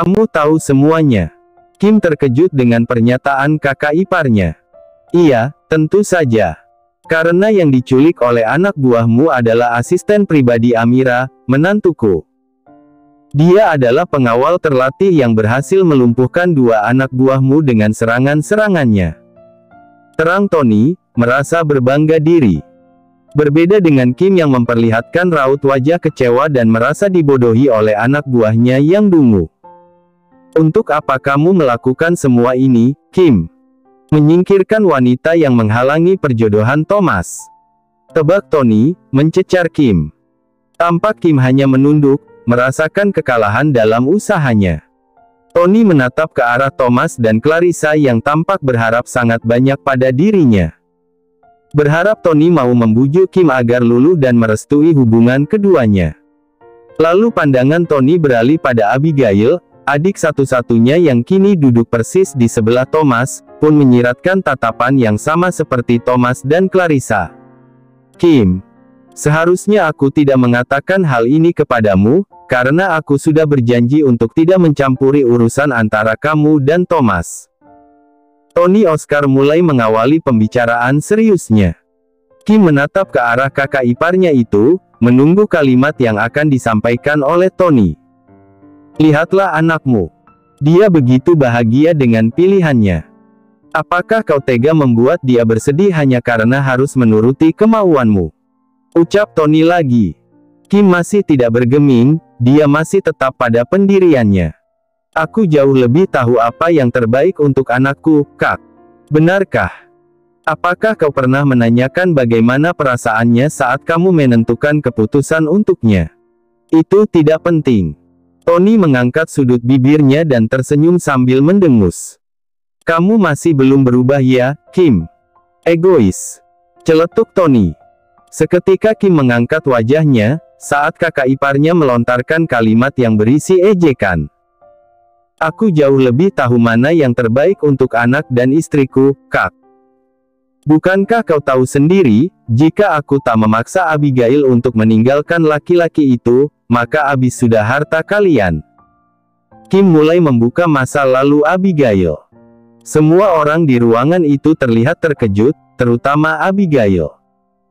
Kamu tahu semuanya. Kim terkejut dengan pernyataan kakak iparnya. Iya, tentu saja. Karena yang diculik oleh anak buahmu adalah asisten pribadi Amira, menantuku. Dia adalah pengawal terlatih yang berhasil melumpuhkan dua anak buahmu dengan serangan-serangannya. Terang Tony, merasa berbangga diri. Berbeda dengan Kim yang memperlihatkan raut wajah kecewa dan merasa dibodohi oleh anak buahnya yang dungu. Untuk apa kamu melakukan semua ini, Kim? Menyingkirkan wanita yang menghalangi perjodohan Thomas. Tebak Tony, mencecar Kim. Tampak Kim hanya menunduk, merasakan kekalahan dalam usahanya. Tony menatap ke arah Thomas dan Clarissa yang tampak berharap sangat banyak pada dirinya. Berharap Tony mau membujuk Kim agar luluh dan merestui hubungan keduanya. Lalu pandangan Tony beralih pada Abigail, adik satu-satunya yang kini duduk persis di sebelah Thomas, pun menyiratkan tatapan yang sama seperti Thomas dan Clarissa. Kim, seharusnya aku tidak mengatakan hal ini kepadamu, karena aku sudah berjanji untuk tidak mencampuri urusan antara kamu dan Thomas. Tony Oscar mulai mengawali pembicaraan seriusnya. Kim menatap ke arah kakak iparnya itu, menunggu kalimat yang akan disampaikan oleh Tony. Lihatlah anakmu. Dia begitu bahagia dengan pilihannya. Apakah kau tega membuat dia bersedih hanya karena harus menuruti kemauanmu? Ucap Tony lagi. Kim masih tidak bergeming, dia masih tetap pada pendiriannya. Aku jauh lebih tahu apa yang terbaik untuk anakku, Kak. Benarkah? Apakah kau pernah menanyakan bagaimana perasaannya saat kamu menentukan keputusan untuknya? Itu tidak penting. Tony mengangkat sudut bibirnya dan tersenyum sambil mendengus. Kamu masih belum berubah ya, Kim? Egois. Celetuk Tony. Seketika Kim mengangkat wajahnya, saat kakak iparnya melontarkan kalimat yang berisi ejekan. Aku jauh lebih tahu mana yang terbaik untuk anak dan istriku, Kak. Bukankah kau tahu sendiri, jika aku tak memaksa Abigail untuk meninggalkan laki-laki itu, maka habis sudah harta kalian. Kim mulai membuka masa lalu Abigail. Semua orang di ruangan itu terlihat terkejut, terutama Abigail.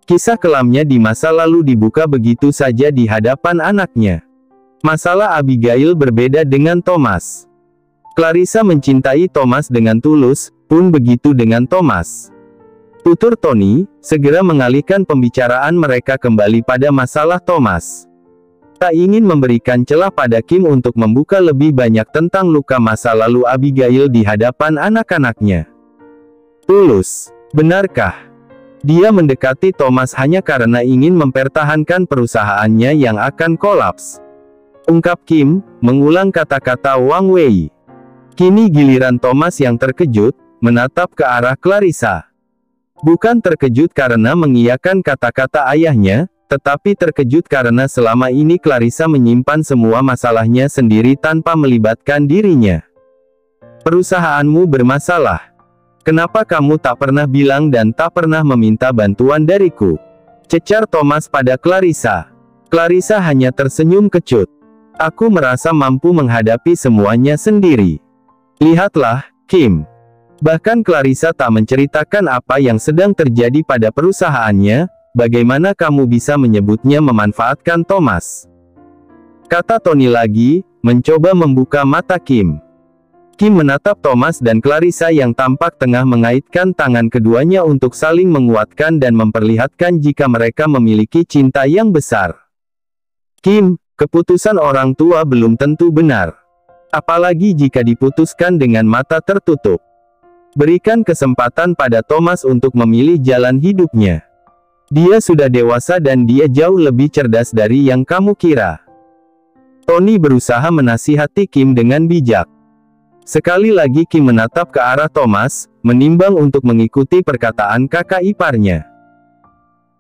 Kisah kelamnya di masa lalu dibuka begitu saja di hadapan anaknya. Masalah Abigail berbeda dengan Thomas. Clarissa mencintai Thomas dengan tulus, pun begitu dengan Thomas. Tutur Tony, segera mengalihkan pembicaraan mereka kembali pada masalah Thomas. Tak ingin memberikan celah pada Kim untuk membuka lebih banyak tentang luka masa lalu Abigail di hadapan anak-anaknya. Tulus, benarkah? Dia mendekati Thomas hanya karena ingin mempertahankan perusahaannya yang akan kolaps. Ungkap Kim, mengulang kata-kata Wang Wei. Kini giliran Thomas yang terkejut, menatap ke arah Clarissa. Bukan terkejut karena mengiyakan kata-kata ayahnya, tetapi terkejut karena selama ini Clarissa menyimpan semua masalahnya sendiri tanpa melibatkan dirinya. Perusahaanmu bermasalah. Kenapa kamu tak pernah bilang dan tak pernah meminta bantuan dariku? Cecar Thomas pada Clarissa. Clarissa hanya tersenyum kecut. Aku merasa mampu menghadapi semuanya sendiri. Lihatlah, Kim. Bahkan Clarissa tak menceritakan apa yang sedang terjadi pada perusahaannya, bagaimana kamu bisa menyebutnya memanfaatkan Thomas? Kata Tony lagi, mencoba membuka mata Kim. Kim menatap Thomas dan Clarissa yang tampak tengah mengaitkan tangan keduanya untuk saling menguatkan dan memperlihatkan jika mereka memiliki cinta yang besar. Kim, keputusan orang tua belum tentu benar. Apalagi jika diputuskan dengan mata tertutup. Berikan kesempatan pada Thomas untuk memilih jalan hidupnya. Dia sudah dewasa dan dia jauh lebih cerdas dari yang kamu kira. Tony berusaha menasihati Kim dengan bijak. Sekali lagi Kim menatap ke arah Thomas, menimbang untuk mengikuti perkataan kakak iparnya.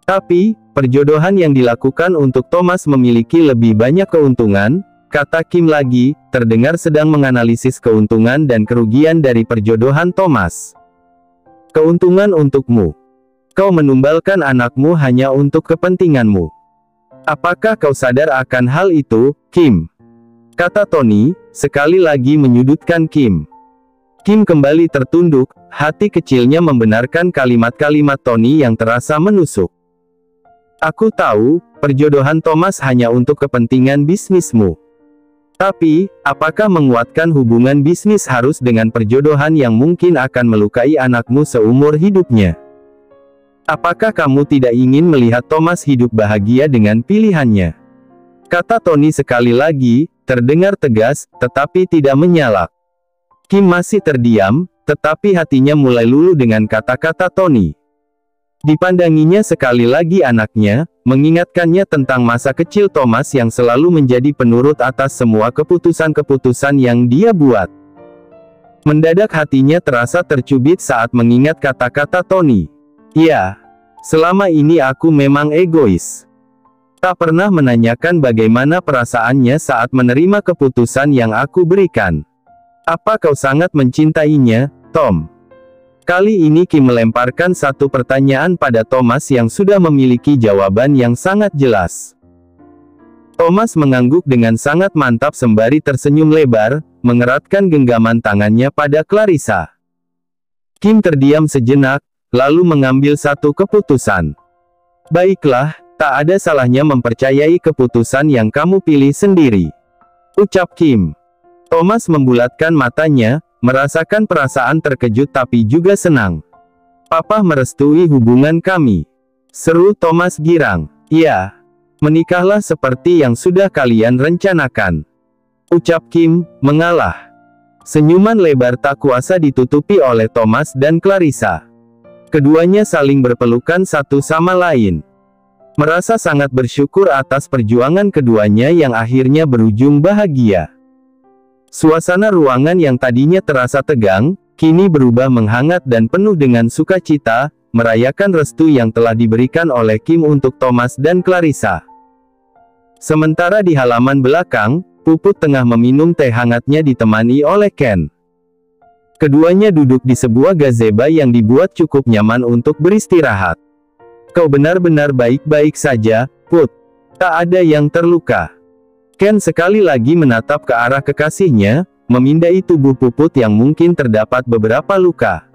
Tapi, perjodohan yang dilakukan untuk Thomas memiliki lebih banyak keuntungan, kata Kim lagi, terdengar sedang menganalisis keuntungan dan kerugian dari perjodohan Thomas. Keuntungan untukmu. Kau menumbalkan anakmu hanya untuk kepentinganmu. Apakah kau sadar akan hal itu, Kim? kata Tony, sekali lagi menyudutkan Kim. Kim kembali tertunduk, hati kecilnya membenarkan kalimat-kalimat Tony yang terasa menusuk. Aku tahu, perjodohan Thomas hanya untuk kepentingan bisnismu. Tapi, apakah menguatkan hubungan bisnis harus dengan perjodohan yang mungkin akan melukai anakmu seumur hidupnya? Apakah kamu tidak ingin melihat Thomas hidup bahagia dengan pilihannya? Kata Tony sekali lagi, terdengar tegas, tetapi tidak menyalak. Kim masih terdiam, tetapi hatinya mulai luluh dengan kata-kata Tony. Dipandanginya sekali lagi anaknya, mengingatkannya tentang masa kecil Thomas yang selalu menjadi penurut atas semua keputusan-keputusan yang dia buat. Mendadak hatinya terasa tercubit saat mengingat kata-kata Tony. Ya, selama ini aku memang egois. Tak pernah menanyakan bagaimana perasaannya saat menerima keputusan yang aku berikan. Apa kau sangat mencintainya, Tom? Kali ini Kim melemparkan satu pertanyaan pada Thomas yang sudah memiliki jawaban yang sangat jelas. Thomas mengangguk dengan sangat mantap sembari tersenyum lebar, mengeratkan genggaman tangannya pada Clarissa. Kim terdiam sejenak, lalu mengambil satu keputusan. Baiklah, tak ada salahnya mempercayai keputusan yang kamu pilih sendiri, ucap Kim. Thomas membulatkan matanya, merasakan perasaan terkejut tapi juga senang. Papa merestui hubungan kami, seru Thomas girang. Ya, menikahlah seperti yang sudah kalian rencanakan, ucap Kim, mengalah. Senyuman lebar tak kuasa ditutupi oleh Thomas dan Clarissa. Keduanya saling berpelukan satu sama lain. Merasa sangat bersyukur atas perjuangan keduanya yang akhirnya berujung bahagia. Suasana ruangan yang tadinya terasa tegang, kini berubah menghangat dan penuh dengan sukacita, merayakan restu yang telah diberikan oleh Kim untuk Thomas dan Clarissa. Sementara di halaman belakang, Puput tengah meminum teh hangatnya ditemani oleh Ken. Keduanya duduk di sebuah gazebo yang dibuat cukup nyaman untuk beristirahat. Kau benar-benar baik-baik saja, Put. Tak ada yang terluka. Ken sekali lagi menatap ke arah kekasihnya, memindai tubuh Puput yang mungkin terdapat beberapa luka.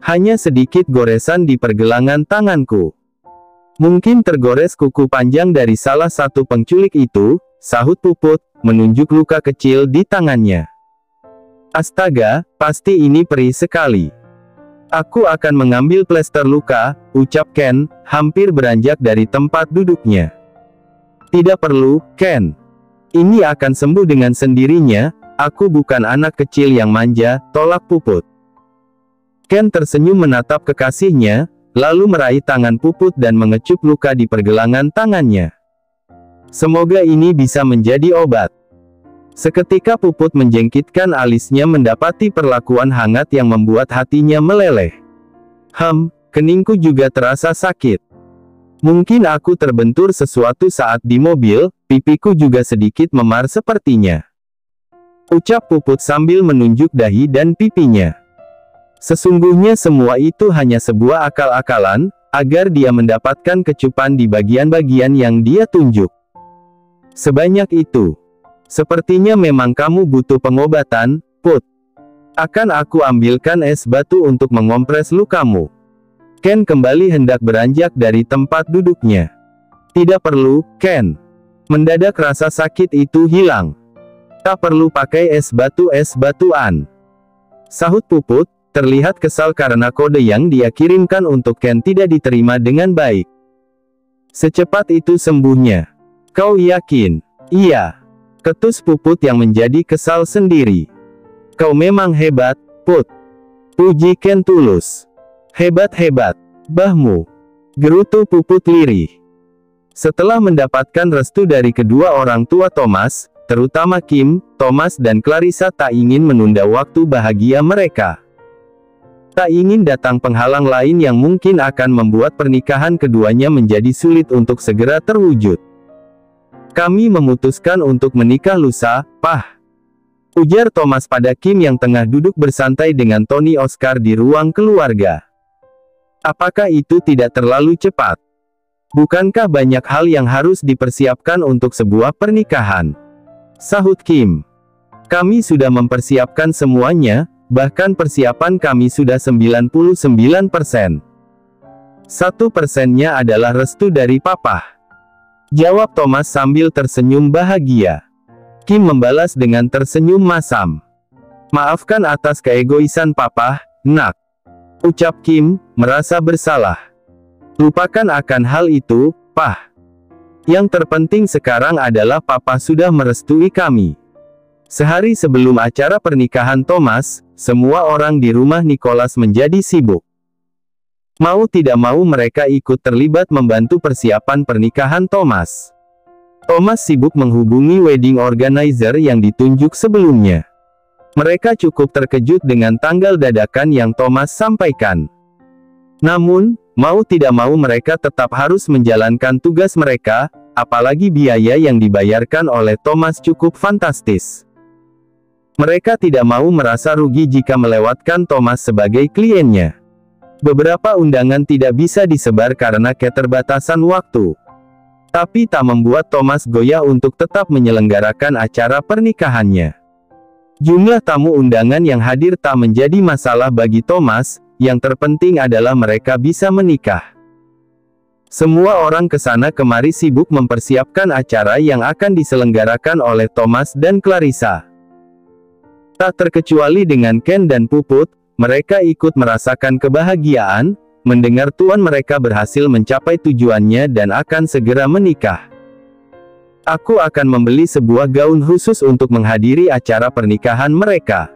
Hanya sedikit goresan di pergelangan tanganku. Mungkin tergores kuku panjang dari salah satu penculik itu, sahut Puput, menunjuk luka kecil di tangannya. Astaga, pasti ini perih sekali. Aku akan mengambil plester luka, ucap Ken, hampir beranjak dari tempat duduknya. Tidak perlu, Ken. Ini akan sembuh dengan sendirinya, aku bukan anak kecil yang manja, tolak Puput. Ken tersenyum menatap kekasihnya, lalu meraih tangan Puput dan mengecup luka di pergelangan tangannya. Semoga ini bisa menjadi obat. Seketika Puput menjengkitkan alisnya mendapati perlakuan hangat yang membuat hatinya meleleh. Keningku juga terasa sakit. Mungkin aku terbentur sesuatu saat di mobil, pipiku juga sedikit memar sepertinya, ucap Puput sambil menunjuk dahi dan pipinya. Sesungguhnya semua itu hanya sebuah akal-akalan, agar dia mendapatkan kecupan di bagian-bagian yang dia tunjuk. Sebanyak itu. Sepertinya memang kamu butuh pengobatan, Put. Akan aku ambilkan es batu untuk mengompres lukamu. Ken kembali hendak beranjak dari tempat duduknya. Tidak perlu, Ken. Mendadak rasa sakit itu hilang. Tak perlu pakai es batuan. Sahut Puput, terlihat kesal karena kode yang dia kirimkan untuk Ken tidak diterima dengan baik. Secepat itu sembuhnya. Kau yakin? Iya. Ketus Puput yang menjadi kesal sendiri. Kau memang hebat, Put. Puji Ken tulus. Hebat-hebat, bahmu. Gerutu Puput lirih. Setelah mendapatkan restu dari kedua orang tua Thomas, terutama Kim, Thomas dan Clarissa tak ingin menunda waktu bahagia mereka. Tak ingin datang penghalang lain yang mungkin akan membuat pernikahan keduanya menjadi sulit untuk segera terwujud. Kami memutuskan untuk menikah lusa, Pah. Ujar Thomas pada Kim yang tengah duduk bersantai dengan Tony Oscar di ruang keluarga. Apakah itu tidak terlalu cepat? Bukankah banyak hal yang harus dipersiapkan untuk sebuah pernikahan? Sahut Kim. Kami sudah mempersiapkan semuanya, bahkan persiapan kami sudah 99%. 1%-nya adalah restu dari Papa. Jawab Thomas sambil tersenyum bahagia. Kim membalas dengan tersenyum masam. Maafkan atas keegoisan Papa, nak. Ucap Kim, merasa bersalah. Lupakan akan hal itu, Pah. Yang terpenting sekarang adalah Papa sudah merestui kami. Sehari sebelum acara pernikahan Thomas, semua orang di rumah Nicholas menjadi sibuk. Mau tidak mau mereka ikut terlibat membantu persiapan pernikahan Thomas. Thomas sibuk menghubungi wedding organizer yang ditunjuk sebelumnya. Mereka cukup terkejut dengan tanggal dadakan yang Thomas sampaikan. Namun, mau tidak mau mereka tetap harus menjalankan tugas mereka, apalagi biaya yang dibayarkan oleh Thomas cukup fantastis. Mereka tidak mau merasa rugi jika melewatkan Thomas sebagai kliennya. Beberapa undangan tidak bisa disebar karena keterbatasan waktu. Tapi tak membuat Thomas goyah untuk tetap menyelenggarakan acara pernikahannya. Jumlah tamu undangan yang hadir tak menjadi masalah bagi Thomas, yang terpenting adalah mereka bisa menikah. Semua orang kesana kemari sibuk mempersiapkan acara yang akan diselenggarakan oleh Thomas dan Clarissa. Tak terkecuali dengan Ken dan Puput, mereka ikut merasakan kebahagiaan, mendengar tuan mereka berhasil mencapai tujuannya dan akan segera menikah. Aku akan membeli sebuah gaun khusus untuk menghadiri acara pernikahan mereka.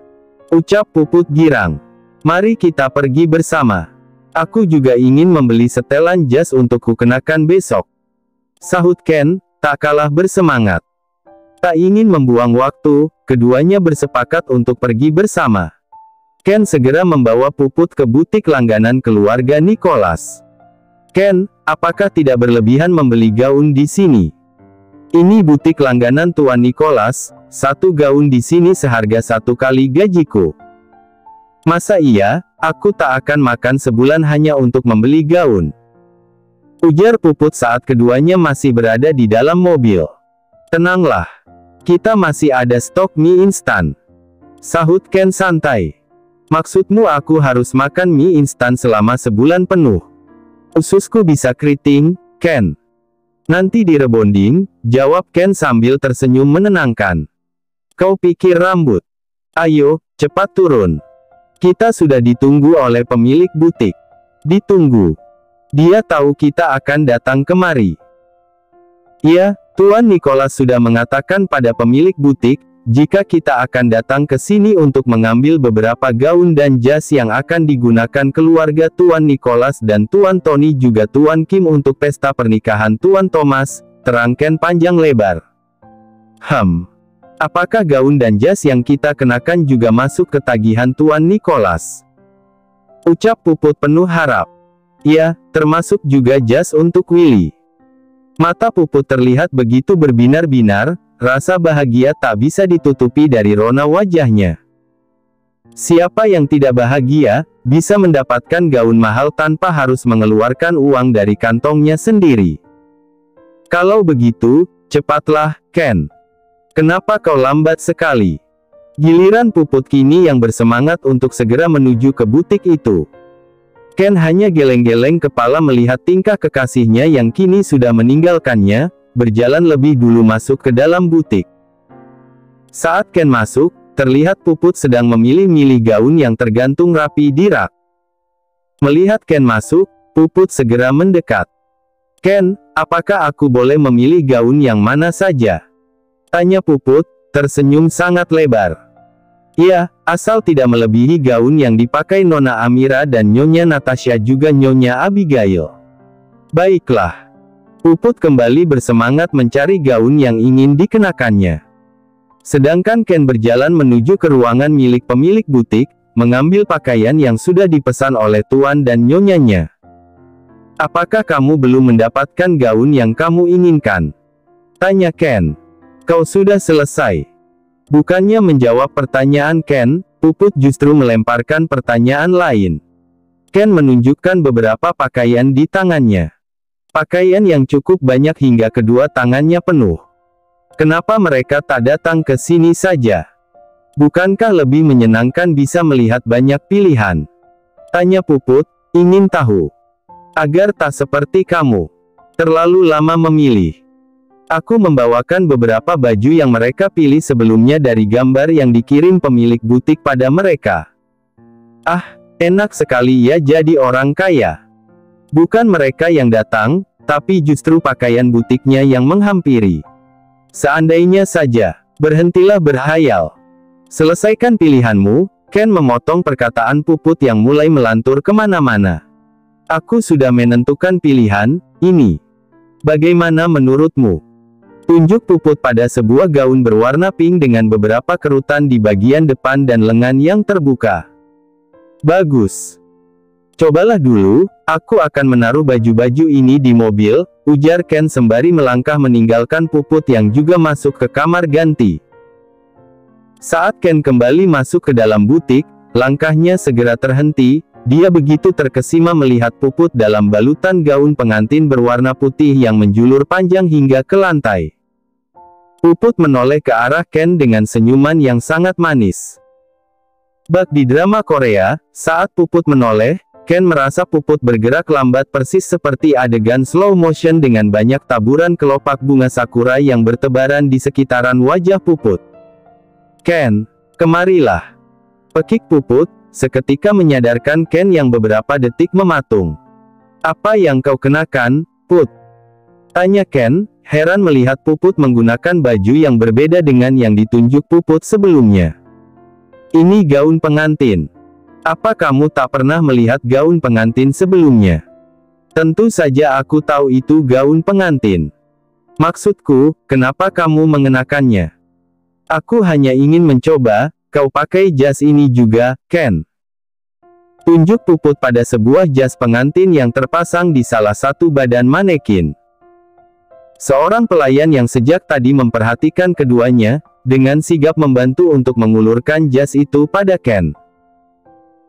Ucap Puput girang. Mari kita pergi bersama. Aku juga ingin membeli setelan jas untuk kukenakan besok. Sahut Ken, tak kalah bersemangat. Tak ingin membuang waktu, keduanya bersepakat untuk pergi bersama. Ken segera membawa Puput ke butik langganan keluarga Nicholas. Ken, apakah tidak berlebihan membeli gaun di sini? Ini butik langganan Tuan Nicholas, satu gaun di sini seharga 1 kali gajiku. Masa iya, aku tak akan makan sebulan hanya untuk membeli gaun. Ujar Puput saat keduanya masih berada di dalam mobil. Tenanglah. Kita masih ada stok mie instan. Sahut Ken santai. Maksudmu aku harus makan mie instan selama sebulan penuh? Ususku bisa keriting, Ken. Nanti direbonding, jawab Ken sambil tersenyum menenangkan. Kau pikir rambut? Ayo, cepat turun. Kita sudah ditunggu oleh pemilik butik. Ditunggu. Dia tahu kita akan datang kemari. Ya, Tuan Nicholas sudah mengatakan pada pemilik butik, jika kita akan datang ke sini untuk mengambil beberapa gaun dan jas yang akan digunakan keluarga Tuan Nicholas dan Tuan Tony juga Tuan Kim untuk pesta pernikahan Tuan Thomas, terang Ken panjang lebar. Apakah gaun dan jas yang kita kenakan juga masuk ke tagihan Tuan Nicholas? Ucap Puput penuh harap. Ya, termasuk juga jas untuk Willy. Mata Puput terlihat begitu berbinar-binar, rasa bahagia tak bisa ditutupi dari rona wajahnya. Siapa yang tidak bahagia, bisa mendapatkan gaun mahal tanpa harus mengeluarkan uang dari kantongnya sendiri. Kalau begitu, cepatlah, Ken. Kenapa kau lambat sekali? Giliran Puput kini yang bersemangat untuk segera menuju ke butik itu. Ken hanya geleng-geleng kepala melihat tingkah kekasihnya yang kini sudah meninggalkannya, berjalan lebih dulu masuk ke dalam butik. Saat Ken masuk, terlihat Puput sedang memilih-milih gaun yang tergantung rapi di rak. Melihat Ken masuk, Puput segera mendekat. Ken, apakah aku boleh memilih gaun yang mana saja? Tanya Puput, tersenyum sangat lebar. Iya, asal tidak melebihi gaun yang dipakai Nona Amira dan Nyonya Natasha juga Nyonya Abigail. Baiklah. Puput kembali bersemangat mencari gaun yang ingin dikenakannya. Sedangkan Ken berjalan menuju ke ruangan milik pemilik butik, mengambil pakaian yang sudah dipesan oleh Tuan dan Nyonyanya. Apakah kamu belum mendapatkan gaun yang kamu inginkan? Tanya Ken. Kau sudah selesai. Bukannya menjawab pertanyaan Ken, Puput justru melemparkan pertanyaan lain. Ken menunjukkan beberapa pakaian di tangannya. Pakaian yang cukup banyak hingga kedua tangannya penuh. Kenapa mereka tak datang ke sini saja? Bukankah lebih menyenangkan bisa melihat banyak pilihan? Tanya Puput, ingin tahu. Agar tak seperti kamu. Terlalu lama memilih. Aku membawakan beberapa baju yang mereka pilih sebelumnya dari gambar yang dikirim pemilik butik pada mereka. Ah, enak sekali ya jadi orang kaya. Bukan mereka yang datang, tapi justru pakaian butiknya yang menghampiri. Seandainya saja, berhentilah berhayal. Selesaikan pilihanmu, Ken memotong perkataan Puput yang mulai melantur kemana-mana. Aku sudah menentukan pilihan, ini. Bagaimana menurutmu? Tunjuk Puput pada sebuah gaun berwarna pink dengan beberapa kerutan di bagian depan dan lengan yang terbuka. Bagus. Cobalah dulu, aku akan menaruh baju-baju ini di mobil, ujar Ken sembari melangkah meninggalkan Puput yang juga masuk ke kamar ganti. Saat Ken kembali masuk ke dalam butik, langkahnya segera terhenti. Dia begitu terkesima melihat Puput dalam balutan gaun pengantin berwarna putih yang menjulur panjang hingga ke lantai. Puput menoleh ke arah Ken dengan senyuman yang sangat manis. Bak di drama Korea, saat Puput menoleh, Ken merasa Puput bergerak lambat persis seperti adegan slow motion dengan banyak taburan kelopak bunga sakura yang bertebaran di sekitaran wajah Puput. Ken, kemarilah. Pekik Puput, seketika menyadarkan Ken yang beberapa detik mematung. Apa yang kau kenakan, Put? Tanya Ken, heran melihat Puput menggunakan baju yang berbeda dengan yang ditunjuk Puput sebelumnya. Ini gaun pengantin. Apa kamu tak pernah melihat gaun pengantin sebelumnya? Tentu saja aku tahu itu gaun pengantin. Maksudku, kenapa kamu mengenakannya? Aku hanya ingin mencoba, kau pakai jas ini juga, Ken. Tunjuk Puput pada sebuah jas pengantin yang terpasang di salah satu badan manekin. Seorang pelayan yang sejak tadi memperhatikan keduanya, dengan sigap membantu untuk mengulurkan jas itu pada Ken.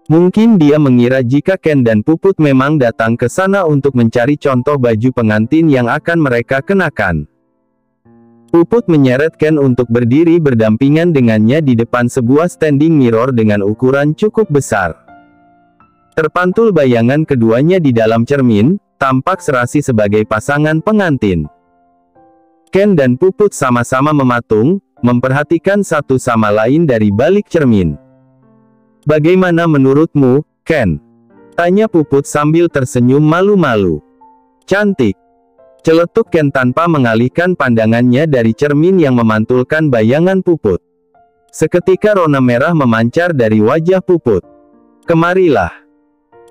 Mungkin dia mengira jika Ken dan Puput memang datang ke sana untuk mencari contoh baju pengantin yang akan mereka kenakan. Puput menyeret Ken untuk berdiri berdampingan dengannya di depan sebuah standing mirror dengan ukuran cukup besar. Terpantul bayangan keduanya di dalam cermin, tampak serasi sebagai pasangan pengantin. Ken dan Puput sama-sama mematung, memperhatikan satu sama lain dari balik cermin. Bagaimana menurutmu, Ken? Tanya Puput sambil tersenyum malu-malu. Cantik. Celetuk Ken tanpa mengalihkan pandangannya dari cermin yang memantulkan bayangan Puput. Seketika rona merah memancar dari wajah Puput. Kemarilah.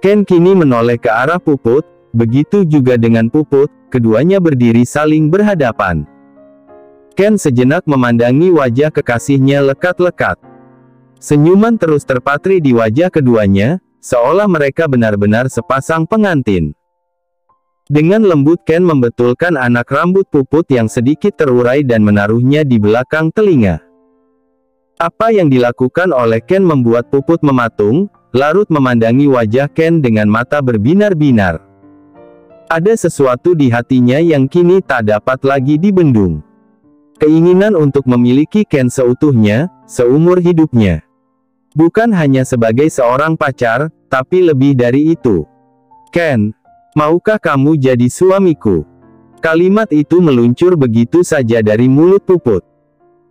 Ken kini menoleh ke arah Puput, begitu juga dengan Puput, keduanya berdiri saling berhadapan. Ken sejenak memandangi wajah kekasihnya lekat-lekat. Senyuman terus terpatri di wajah keduanya, seolah mereka benar-benar sepasang pengantin. Dengan lembut Ken membetulkan anak rambut Puput yang sedikit terurai dan menaruhnya di belakang telinga. Apa yang dilakukan oleh Ken membuat Puput mematung, larut memandangi wajah Ken dengan mata berbinar-binar. Ada sesuatu di hatinya yang kini tak dapat lagi dibendung. Keinginan untuk memiliki Ken seutuhnya, seumur hidupnya. Bukan hanya sebagai seorang pacar, tapi lebih dari itu. Ken, maukah kamu jadi suamiku? Kalimat itu meluncur begitu saja dari mulut Puput.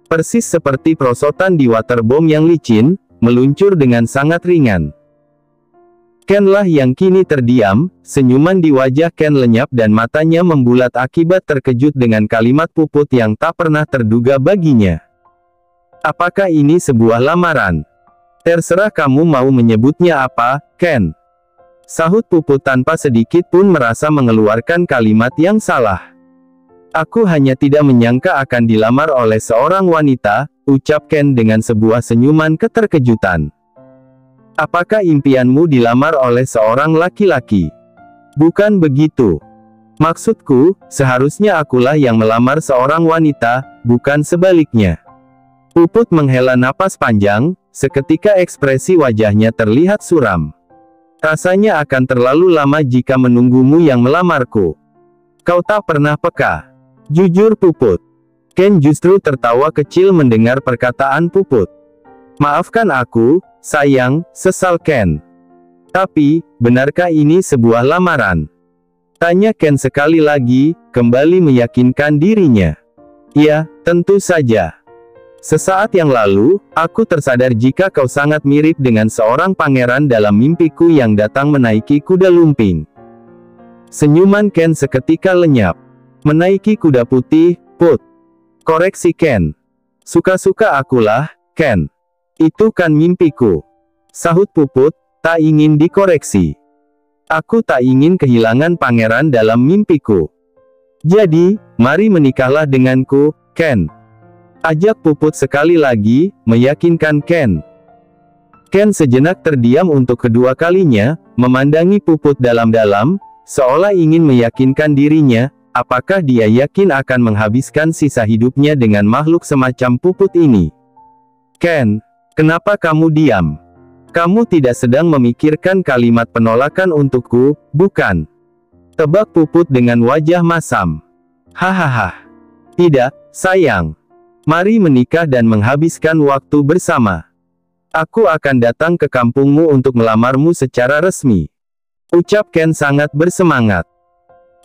Persis seperti perosotan di waterbomb yang licin, meluncur dengan sangat ringan. Ken lah yang kini terdiam, senyuman di wajah Ken lenyap dan matanya membulat akibat terkejut dengan kalimat Puput yang tak pernah terduga baginya. Apakah ini sebuah lamaran? Terserah kamu mau menyebutnya apa, Ken. Sahut Puput tanpa sedikit pun merasa mengeluarkan kalimat yang salah. Aku hanya tidak menyangka akan dilamar oleh seorang wanita, ucap Ken dengan sebuah senyuman keterkejutan. Apakah impianmu dilamar oleh seorang laki-laki? Bukan begitu. Maksudku, seharusnya akulah yang melamar seorang wanita, bukan sebaliknya. Puput menghela napas panjang, seketika ekspresi wajahnya terlihat suram. Rasanya akan terlalu lama jika menunggumu yang melamarku. Kau tak pernah peka. Jujur Puput. Ken justru tertawa kecil mendengar perkataan Puput. Maafkan aku, sayang, sesal Ken. Tapi, benarkah ini sebuah lamaran? Tanya Ken sekali lagi, kembali meyakinkan dirinya. Ya, tentu saja. Sesaat yang lalu, aku tersadar jika kau sangat mirip dengan seorang pangeran dalam mimpiku yang datang menaiki kuda lumping. Senyuman Ken seketika lenyap. Menaiki kuda putih, Put. Koreksi Ken. Suka-suka akulah, Ken. Itu kan mimpiku. Sahut Puput, tak ingin dikoreksi. Aku tak ingin kehilangan pangeran dalam mimpiku. Jadi, mari menikahlah denganku, Ken. Ajak Puput sekali lagi, meyakinkan Ken. Ken sejenak terdiam untuk kedua kalinya, memandangi Puput dalam-dalam, seolah ingin meyakinkan dirinya, apakah dia yakin akan menghabiskan sisa hidupnya dengan makhluk semacam Puput ini. Ken, kenapa kamu diam? Kamu tidak sedang memikirkan kalimat penolakan untukku, bukan? Tebak Puput dengan wajah masam. Hahaha. Tidak, sayang. Mari menikah dan menghabiskan waktu bersama. Aku akan datang ke kampungmu untuk melamarmu secara resmi. Ucap Ken sangat bersemangat.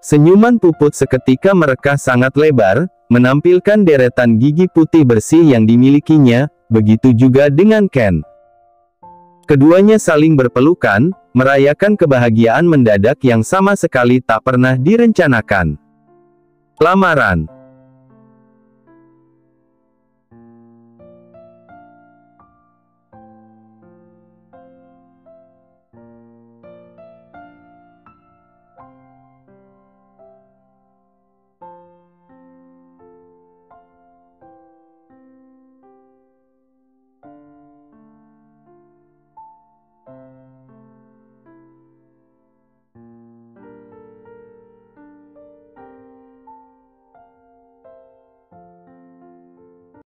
Senyuman Puput seketika merekah sangat lebar, menampilkan deretan gigi putih bersih yang dimilikinya, begitu juga dengan Ken. Keduanya saling berpelukan, merayakan kebahagiaan mendadak yang sama sekali tak pernah direncanakan. Lamaran.